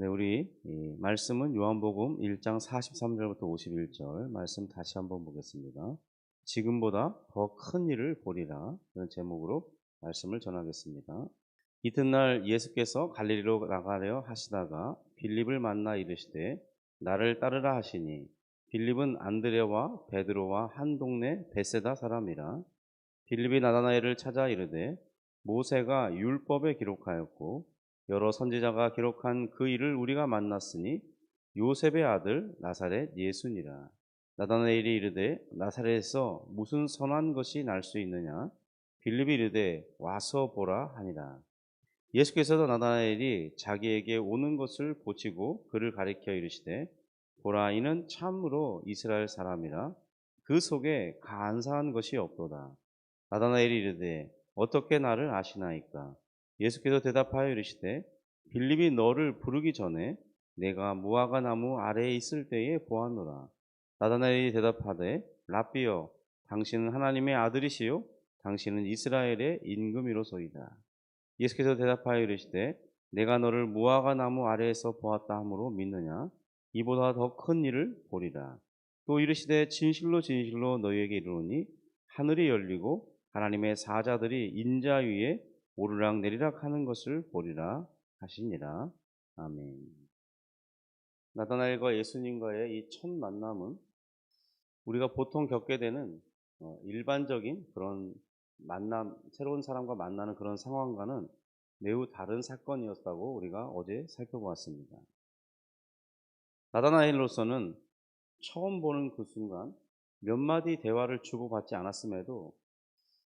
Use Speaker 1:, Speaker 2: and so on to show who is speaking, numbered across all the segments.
Speaker 1: 네, 우리 이 말씀은 요한복음 1장 43절부터 51절 말씀 다시 한번 보겠습니다. 지금보다 더 큰 일을 보리라. 이런 제목으로 말씀을 전하겠습니다. 이튿날 예수께서 갈릴리로 나가려 하시다가 빌립을 만나 이르시되 나를 따르라 하시니 빌립은 안드레와 베드로와 한 동네 베세다 사람이라. 빌립이 나다나엘을 찾아 이르되 모세가 율법에 기록하였고 여러 선지자가 기록한 그 일을 우리가 만났으니 요셉의 아들 나사렛 예수니라. 나다나엘이 이르되 나사렛에서 무슨 선한 것이 날 수 있느냐? 빌립이 이르되 와서 보라 하니라. 예수께서도 나다나엘이 자기에게 오는 것을 보시고 그를 가리켜 이르시되 보라, 이는 참으로 이스라엘 사람이라. 그 속에 간사한 것이 없도다. 나다나엘이 이르되 어떻게 나를 아시나이까? 예수께서 대답하여 이르시되 빌립이 너를 부르기 전에 내가 무화과 나무 아래에 있을 때에 보았노라. 나다나엘이 대답하되 라삐여, 당신은 하나님의 아들이시요 당신은 이스라엘의 임금이로소이다. 예수께서 대답하여 이르시되 내가 너를 무화과 나무 아래에서 보았다 함으로 믿느냐? 이보다 더 큰 일을 보리라. 또 이르시되 진실로 진실로 너희에게 이르노니 하늘이 열리고 하나님의 사자들이 인자 위에 오르락 내리락 하는 것을 보리라 하시니라. 아멘. 나다나엘과 예수님과의 이 첫 만남은 우리가 보통 겪게 되는 일반적인 그런 만남, 새로운 사람과 만나는 그런 상황과는 매우 다른 사건이었다고 우리가 어제 살펴보았습니다. 나다나엘로서는 처음 보는 그 순간 몇 마디 대화를 주고받지 않았음에도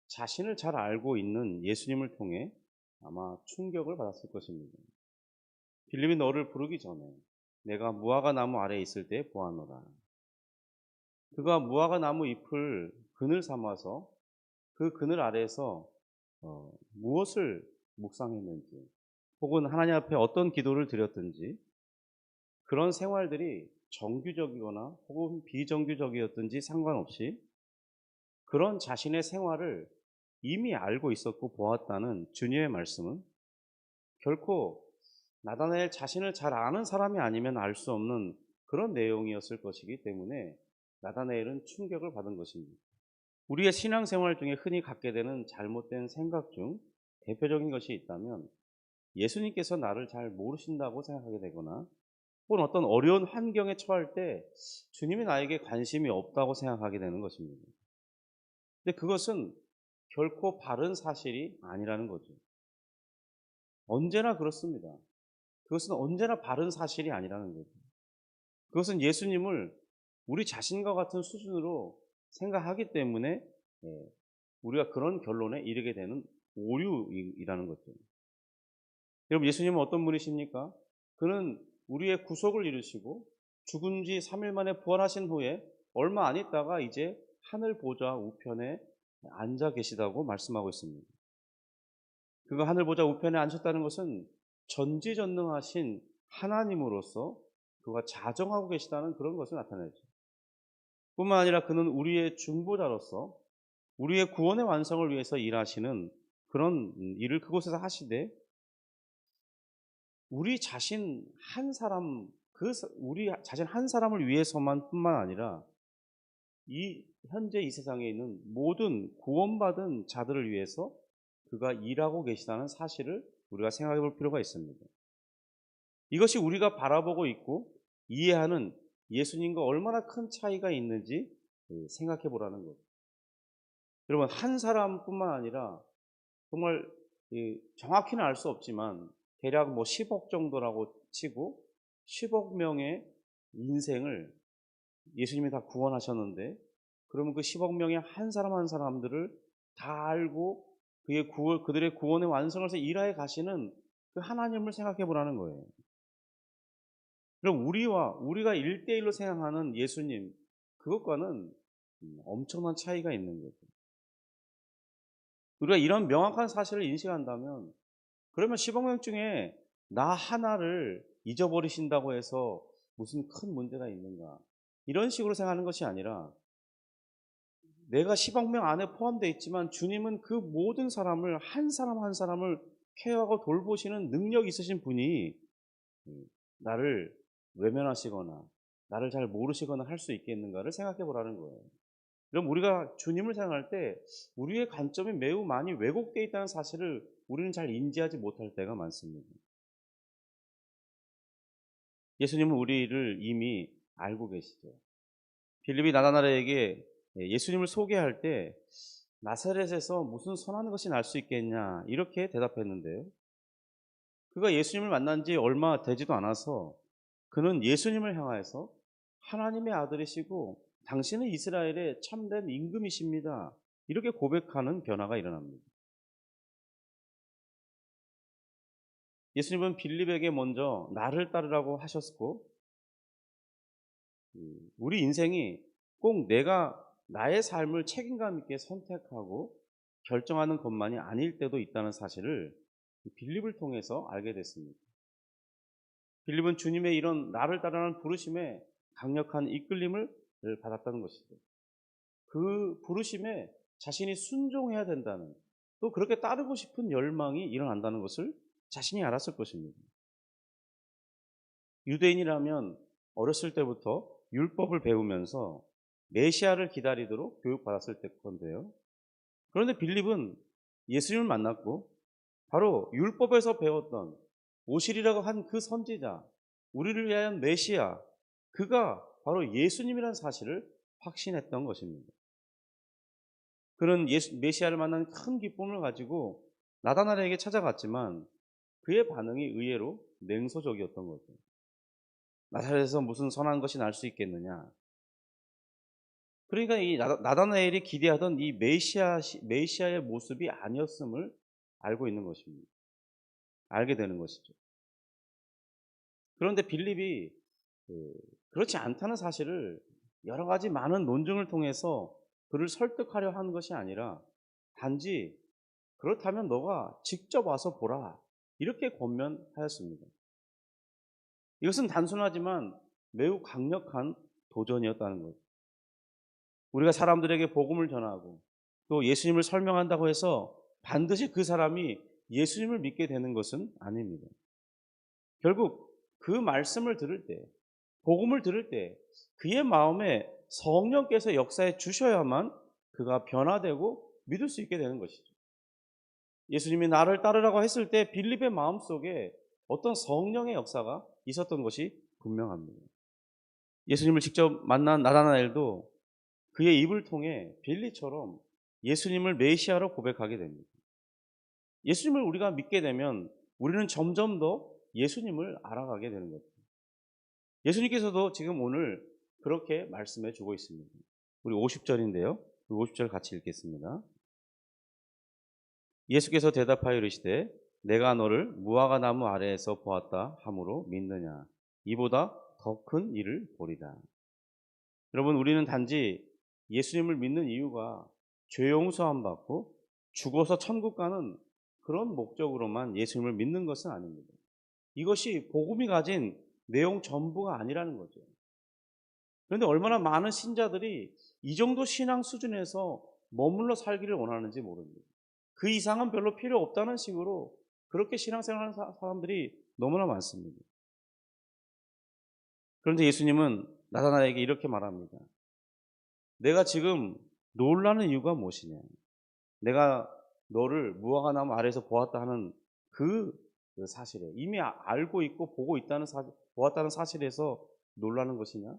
Speaker 1: 자신을 잘 알고 있는 예수님을 통해 아마 충격을 받았을 것입니다. 빌립이 너를 부르기 전에 내가 무화과 나무 아래에 있을 때 보았노라. 그가 무화과 나무 잎을 그늘 삼아서 그 그늘 아래에서 무엇을 묵상했는지, 혹은 하나님 앞에 어떤 기도를 드렸든지, 그런 생활들이 정규적이거나 혹은 비정규적이었든지 상관없이 그런 자신의 생활을 이미 알고 있었고 보았다는 주님의 말씀은 결코 나다나엘 자신을 잘 아는 사람이 아니면 알 수 없는 그런 내용이었을 것이기 때문에 나다나엘은 충격을 받은 것입니다. 우리의 신앙생활 중에 흔히 갖게 되는 잘못된 생각 중 대표적인 것이 있다면, 예수님께서 나를 잘 모르신다고 생각하게 되거나 혹은 어떤 어려운 환경에 처할 때 주님이 나에게 관심이 없다고 생각하게 되는 것입니다. 근데 그것은 결코 바른 사실이 아니라는 거죠. 언제나 그렇습니다. 그것은 언제나 바른 사실이 아니라는 거죠. 그것은 예수님을 우리 자신과 같은 수준으로 생각하기 때문에 우리가 그런 결론에 이르게 되는 오류이라는 거죠. 여러분, 예수님은 어떤 분이십니까? 그는 우리의 구속을 이루시고 죽은 지 3일 만에 부활하신 후에 얼마 안 있다가 이제 하늘 보좌 우편에 앉아 계시다고 말씀하고 있습니다. 그가 하늘 보좌 우편에 앉았다는 것은 전지전능하신 하나님으로서 그가 자정하고 계시다는 그런 것을 나타내죠. 뿐만 아니라 그는 우리의 중보자로서 우리의 구원의 완성을 위해서 일하시는 그런 일을 그곳에서 하시되, 우리 자신 한 사람, 우리 자신 한 사람을 위해서만 뿐만 아니라 현재 이 세상에 있는 모든 구원받은 자들을 위해서 그가 일하고 계시다는 사실을 우리가 생각해 볼 필요가 있습니다. 이것이 우리가 바라보고 있고 이해하는 예수님과 얼마나 큰 차이가 있는지 생각해 보라는 거죠. 여러분, 한 사람뿐만 아니라 정말 정확히는 알 수 없지만 대략 10억 정도라고 치고 10억 명의 인생을 예수님이 다 구원하셨는데, 그러면 그 10억 명의 한 사람 한 사람들을 다 알고 그들의 구원의 완성을 위해서 일하여 가시는 그 하나님을 생각해 보라는 거예요. 그럼 우리가 1대1로 생각하는 예수님, 그것과는 엄청난 차이가 있는 거죠. 우리가 이런 명확한 사실을 인식한다면, 그러면 10억 명 중에 나 하나를 잊어버리신다고 해서 무슨 큰 문제가 있는가, 이런 식으로 생각하는 것이 아니라, 내가 10억 명 안에 포함되어 있지만 주님은 그 모든 사람을 한 사람 한 사람을 케어하고 돌보시는 능력이 있으신 분이 나를 외면하시거나 나를 잘 모르시거나 할 수 있겠는가를 생각해 보라는 거예요. 그럼 우리가 주님을 생각할 때 우리의 관점이 매우 많이 왜곡되어 있다는 사실을 우리는 잘 인지하지 못할 때가 많습니다. 예수님은 우리를 이미 알고 계시죠. 빌립이 나다나엘에게 예수님을 소개할 때 나사렛에서 무슨 선한 것이 날 수 있겠냐 이렇게 대답했는데요. 그가 예수님을 만난 지 얼마 되지도 않아서 그는 예수님을 향하여서 하나님의 아들이시고 당신은 이스라엘의 참된 임금이십니다. 이렇게 고백하는 변화가 일어납니다. 예수님은 빌립에게 먼저 나를 따르라고 하셨고 우리 인생이 꼭 내가 나의 삶을 책임감 있게 선택하고 결정하는 것만이 아닐 때도 있다는 사실을 빌립을 통해서 알게 됐습니다. 빌립은 주님의 이런 나를 따르라는 부르심에 강력한 이끌림을 받았다는 것이죠. 그 부르심에 자신이 순종해야 된다는, 또 그렇게 따르고 싶은 열망이 일어난다는 것을 자신이 알았을 것입니다. 유대인이라면 어렸을 때부터 율법을 배우면서 메시아를 기다리도록 교육받았을 때 건데요. 그런데 빌립은 예수님을 만났고 바로 율법에서 배웠던 오실이라고 한 그 선지자, 우리를 위한 메시아, 그가 바로 예수님이라는 사실을 확신했던 것입니다. 그는 메시아를 만난 큰 기쁨을 가지고 나다나엘에게 찾아갔지만 그의 반응이 의외로 냉소적이었던 거죠. 나사렛에서 무슨 선한 것이 날 수 있겠느냐. 그러니까 이 나다나엘이 기대하던 이 메시아의 모습이 아니었음을 알고 있는 것입니다. 알게 되는 것이죠. 그런데 빌립이 그렇지 않다는 사실을 여러 가지 많은 논증을 통해서 그를 설득하려 한 것이 아니라 단지 그렇다면 너가 직접 와서 보라 이렇게 권면하였습니다. 이것은 단순하지만 매우 강력한 도전이었다는 거죠. 우리가 사람들에게 복음을 전하고 또 예수님을 설명한다고 해서 반드시 그 사람이 예수님을 믿게 되는 것은 아닙니다. 결국 그 말씀을 들을 때, 복음을 들을 때 그의 마음에 성령께서 역사해 주셔야만 그가 변화되고 믿을 수 있게 되는 것이죠. 예수님이 나를 따르라고 했을 때 빌립의 마음속에 어떤 성령의 역사가 있었던 것이 분명합니다. 예수님을 직접 만난 나다나엘도 그의 입을 통해 빌립처럼 예수님을 메시아로 고백하게 됩니다. 예수님을 우리가 믿게 되면 우리는 점점 더 예수님을 알아가게 되는 거죠. 예수님께서도 지금 오늘 그렇게 말씀해 주고 있습니다. 우리 50절인데요. 50절 같이 읽겠습니다. 예수께서 대답하여 이르시되 내가 너를 무화과 나무 아래에서 보았다 함으로 믿느냐. 이보다 더 큰 일을 보리라. 여러분, 우리는 단지 예수님을 믿는 이유가 죄 용서함 받고 죽어서 천국 가는 그런 목적으로만 예수님을 믿는 것은 아닙니다. 이것이 복음이 가진 내용 전부가 아니라는 거죠. 그런데 얼마나 많은 신자들이 이 정도 신앙 수준에서 머물러 살기를 원하는지 모릅니다. 그 이상은 별로 필요 없다는 식으로 그렇게 신앙생활하는 사람들이 너무나 많습니다. 그런데 예수님은 나다나엘에게 이렇게 말합니다. 내가 지금 놀라는 이유가 무엇이냐. 내가 너를 무화과 나무 아래에서 보았다 하는 그 사실에 이미 알고 있고 보고 있다는 보았다는 사실에서 놀라는 것이냐.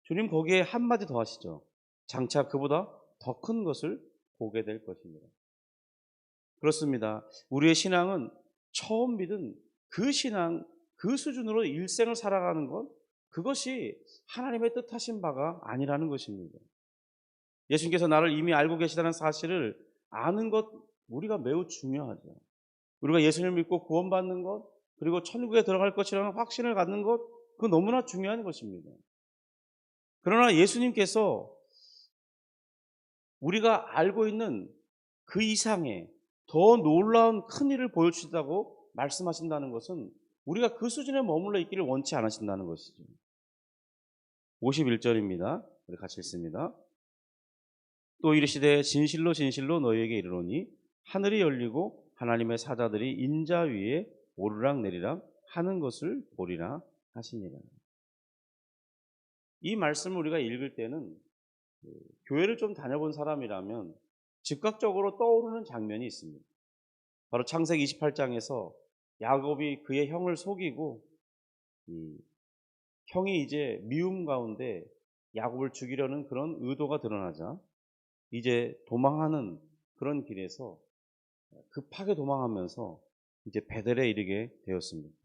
Speaker 1: 주님 거기에 한마디 더 하시죠. 장차 그보다 더 큰 것을 보게 될 것입니다. 그렇습니다. 우리의 신앙은 처음 믿은 그 신앙, 그 수준으로 일생을 살아가는 것, 그것이 하나님의 뜻하신 바가 아니라는 것입니다. 예수님께서 나를 이미 알고 계시다는 사실을 아는 것, 우리가 매우 중요하죠. 우리가 예수님을 믿고 구원받는 것, 그리고 천국에 들어갈 것이라는 확신을 갖는 것, 그거 너무나 중요한 것입니다. 그러나 예수님께서 우리가 알고 있는 그 이상의 더 놀라운 큰 일을 보여주시다고 말씀하신다는 것은 우리가 그 수준에 머물러 있기를 원치 않으신다는 것이죠. 51절입니다. 우리 같이 읽습니다. 또 이르시되 진실로 진실로 너희에게 이르노니 하늘이 열리고 하나님의 사자들이 인자 위에 오르락 내리락 하는 것을 보리라 하시니라. 이 말씀을 우리가 읽을 때는 교회를 좀 다녀본 사람이라면 즉각적으로 떠오르는 장면이 있습니다. 바로 창세기 28장에서 야곱이 그의 형을 속이고 이 형이 이제 미움 가운데 야곱을 죽이려는 그런 의도가 드러나자 이제 도망하는 그런 길에서 급하게 도망하면서 이제 베델에 이르게 되었습니다.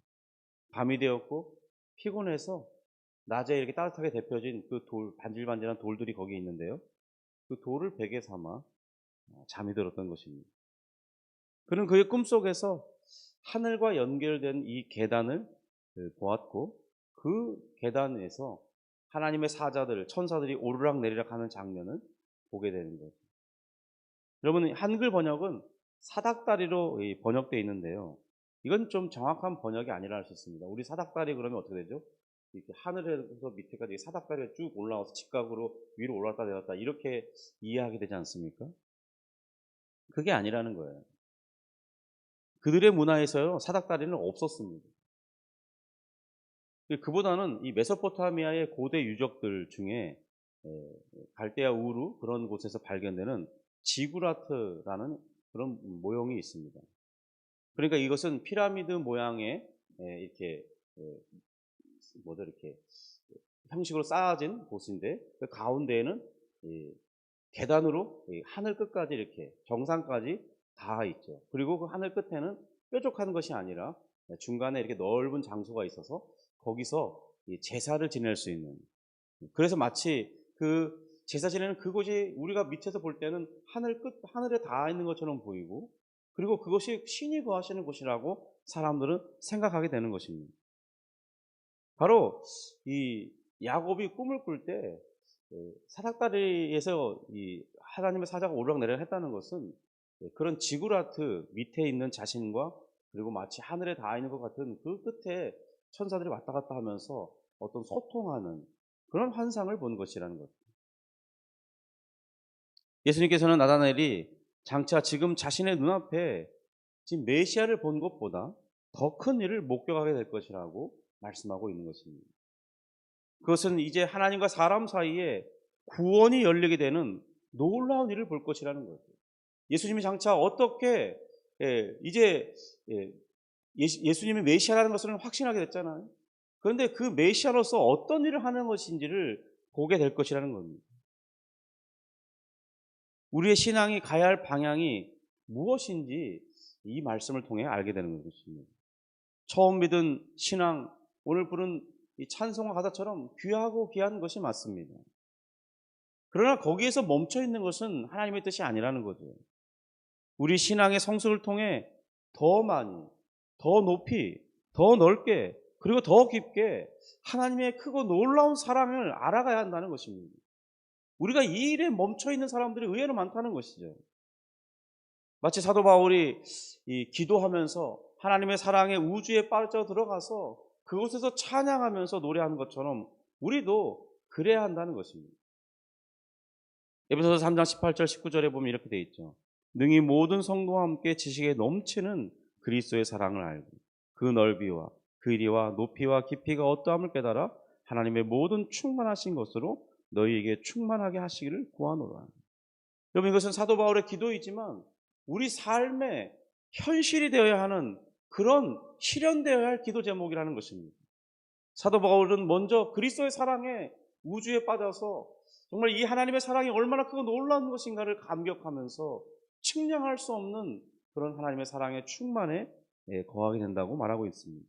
Speaker 1: 밤이 되었고 피곤해서 낮에 이렇게 따뜻하게 데펴진 그 반질반질한 돌들이 거기에 있는데요. 그 돌을 베개 삼아 잠이 들었던 것입니다. 그는 그의 꿈속에서 하늘과 연결된 이 계단을 보았고 그 계단에서 하나님의 사자들, 천사들이 오르락내리락 하는 장면을 보게 되는 거죠. 여러분, 한글 번역은 사닥다리로 번역되어 있는데요. 이건 좀 정확한 번역이 아니라 할 수 있습니다. 우리 사닥다리 그러면 어떻게 되죠? 이렇게 하늘에서 밑에까지 사닥다리가 쭉 올라와서 직각으로 위로 올랐다 내렸다 이렇게 이해하게 되지 않습니까? 그게 아니라는 거예요. 그들의 문화에서요, 사닥다리는 없었습니다. 그보다는 이 메소포타미아의 고대 유적들 중에 갈대아 우루 그런 곳에서 발견되는 지구라트라는 그런 모형이 있습니다. 그러니까 이것은 피라미드 모양의 이렇게 이렇게 형식으로 쌓아진 곳인데 그 가운데에는 계단으로 하늘 끝까지 이렇게 정상까지 닿아 있죠. 그리고 그 하늘 끝에는 뾰족한 것이 아니라 중간에 이렇게 넓은 장소가 있어서 거기서 제사를 지낼 수 있는, 그래서 마치 그 제사 지내는 그곳이 우리가 밑에서 볼 때는 하늘에 닿아 있는 것처럼 보이고, 그리고 그것이 신이 거하시는 곳이라고 사람들은 생각하게 되는 것입니다. 바로 이 야곱이 꿈을 꿀 때 사닥다리에서 이 하나님의 사자가 오르락내리락 했다는 것은 그런 지구라트 밑에 있는 자신과 그리고 마치 하늘에 닿아 있는 것 같은 그 끝에 천사들이 왔다 갔다 하면서 어떤 소통하는 그런 환상을 본 것이라는 것. 예수님께서는 나다나엘이 장차 지금 자신의 눈앞에 지금 메시아를 본 것보다 더 큰 일을 목격하게 될 것이라고 말씀하고 있는 것입니다. 그것은 이제 하나님과 사람 사이에 구원이 열리게 되는 놀라운 일을 볼 것이라는 거죠. 예수님이 장차 어떻게 이제 예수님이 메시아라는 것을 확신하게 됐잖아요. 그런데 그 메시아로서 어떤 일을 하는 것인지를 보게 될 것이라는 겁니다. 우리의 신앙이 가야 할 방향이 무엇인지 이 말씀을 통해 알게 되는 것입니다. 처음 믿은 신앙, 오늘 부른 이 찬송과 가사처럼 귀하고 귀한 것이 맞습니다. 그러나 거기에서 멈춰 있는 것은 하나님의 뜻이 아니라는 거죠. 우리 신앙의 성숙을 통해 더 많이, 더 높이, 더 넓게, 그리고 더 깊게 하나님의 크고 놀라운 사랑을 알아가야 한다는 것입니다. 우리가 이 일에 멈춰 있는 사람들이 의외로 많다는 것이죠. 마치 사도 바울이 기도하면서 하나님의 사랑의 우주에 빠져 들어가서 그곳에서 찬양하면서 노래하는 것처럼 우리도 그래야 한다는 것입니다. 에베소서 3장 18절 19절에 보면 이렇게 되어 있죠. 능히 모든 성도와 함께 지식에 넘치는 그리스도의 사랑을 알고 그 넓이와 길이와 높이와 깊이가 어떠함을 깨달아 하나님의 모든 충만하신 것으로 너희에게 충만하게 하시기를 구하노라. 여러분, 이것은 사도 바울의 기도이지만 우리 삶의 현실이 되어야 하는 그런 실현되어야 할 기도 제목이라는 것입니다. 사도 바울은 먼저 그리스도의 사랑에 우주에 빠져서 정말 이 하나님의 사랑이 얼마나 크고 놀라운 것인가를 감격하면서 측량할 수 없는 그런 하나님의 사랑의 충만에 거하게 된다고 말하고 있습니다.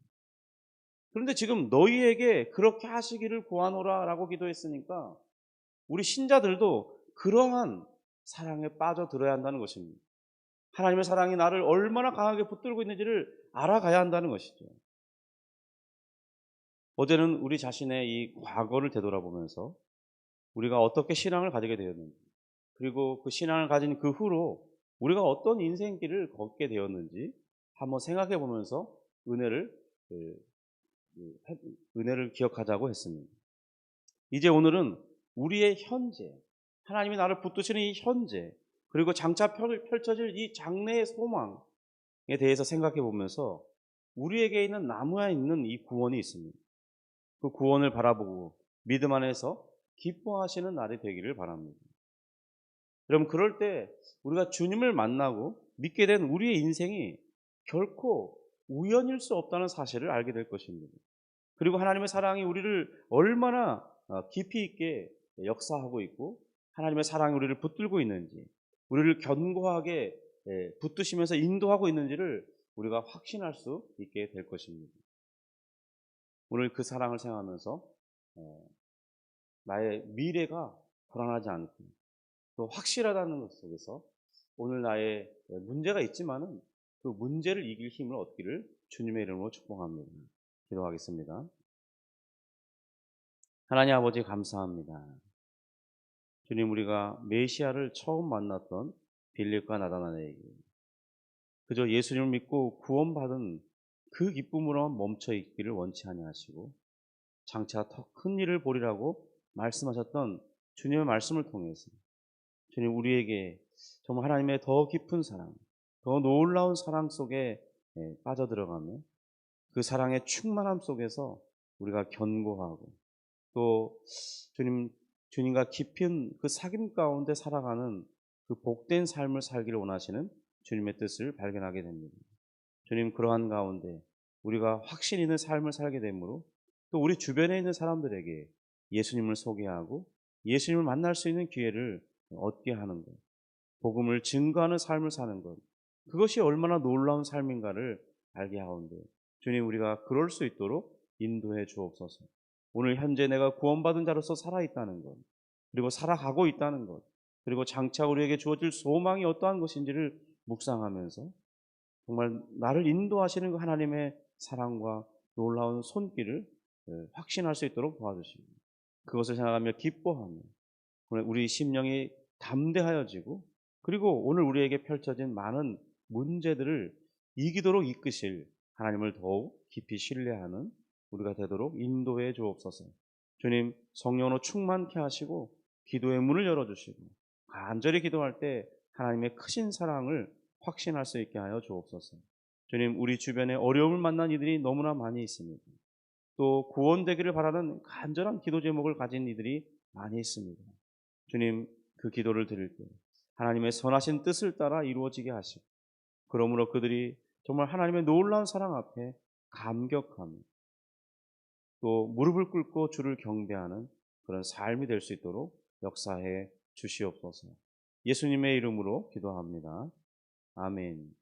Speaker 1: 그런데 지금 너희에게 그렇게 하시기를 구하노라 라고 기도했으니까 우리 신자들도 그러한 사랑에 빠져들어야 한다는 것입니다. 하나님의 사랑이 나를 얼마나 강하게 붙들고 있는지를 알아가야 한다는 것이죠. 어제는 우리 자신의 이 과거를 되돌아보면서 우리가 어떻게 신앙을 가지게 되었는지, 그리고 그 신앙을 가진 그 후로 우리가 어떤 인생길을 걷게 되었는지 한번 생각해 보면서 은혜를 기억하자고 했습니다. 이제 오늘은 우리의 현재, 하나님이 나를 붙드시는 이 현재, 그리고 장차 펼쳐질 이 장래의 소망에 대해서 생각해 보면서 우리에게 있는 나무에 있는 이 구원이 있습니다. 그 구원을 바라보고 믿음 안에서 기뻐하시는 날이 되기를 바랍니다. 여러분, 그럴 때 우리가 주님을 만나고 믿게 된 우리의 인생이 결코 우연일 수 없다는 사실을 알게 될 것입니다. 그리고 하나님의 사랑이 우리를 얼마나 깊이 있게 역사하고 있고 하나님의 사랑이 우리를 붙들고 있는지, 우리를 견고하게 붙드시면서 인도하고 있는지를 우리가 확신할 수 있게 될 것입니다. 오늘 그 사랑을 생각하면서 나의 미래가 불안하지 않고 또 확실하다는 것 속에서 오늘 나의 문제가 있지만은 그 문제를 이길 힘을 얻기를 주님의 이름으로 축복합니다. 기도하겠습니다. 하나님 아버지, 감사합니다. 주님, 우리가 메시아를 처음 만났던 빌립과 나다나엘에게 그저 예수님을 믿고 구원받은 그 기쁨으로만 멈춰 있기를 원치 아니하시고 장차 더 큰 일을 보리라고 말씀하셨던 주님의 말씀을 통해서 주님, 우리에게 정말 하나님의 더 깊은 사랑, 더 놀라운 사랑 속에 빠져들어가며 그 사랑의 충만함 속에서 우리가 견고하고 또 주님과 깊은 그 사귐 가운데 살아가는 그 복된 삶을 살기를 원하시는 주님의 뜻을 발견하게 됩니다. 주님, 그러한 가운데 우리가 확신 있는 삶을 살게 되므로 또 우리 주변에 있는 사람들에게 예수님을 소개하고 예수님을 만날 수 있는 기회를 얻게 하는 것, 복음을 증거하는 삶을 사는 것, 그것이 얼마나 놀라운 삶인가를 알게 하온데 주님, 우리가 그럴 수 있도록 인도해 주옵소서. 오늘 현재 내가 구원받은 자로서 살아있다는 것, 그리고 살아가고 있다는 것, 그리고 장차 우리에게 주어질 소망이 어떠한 것인지를 묵상하면서 정말 나를 인도하시는 그 하나님의 사랑과 놀라운 손길을 확신할 수 있도록 도와주십니다. 그것을 생각하며 기뻐하며 우리 심령이 담대하여지고 그리고 오늘 우리에게 펼쳐진 많은 문제들을 이기도록 이끄실 하나님을 더욱 깊이 신뢰하는 우리가 되도록 인도해 주옵소서. 주님, 성령으로 충만케 하시고 기도의 문을 열어주시고 간절히 기도할 때 하나님의 크신 사랑을 확신할 수 있게 하여 주옵소서. 주님, 우리 주변에 어려움을 만난 이들이 너무나 많이 있습니다. 또 구원되기를 바라는 간절한 기도 제목을 가진 이들이 많이 있습니다. 주님, 그 기도를 드릴 때 하나님의 선하신 뜻을 따라 이루어지게 하시고 그러므로 그들이 정말 하나님의 놀라운 사랑 앞에 감격하며 또 무릎을 꿇고 주를 경배하는 그런 삶이 될 수 있도록 역사해 주시옵소서. 예수님의 이름으로 기도합니다. 아멘.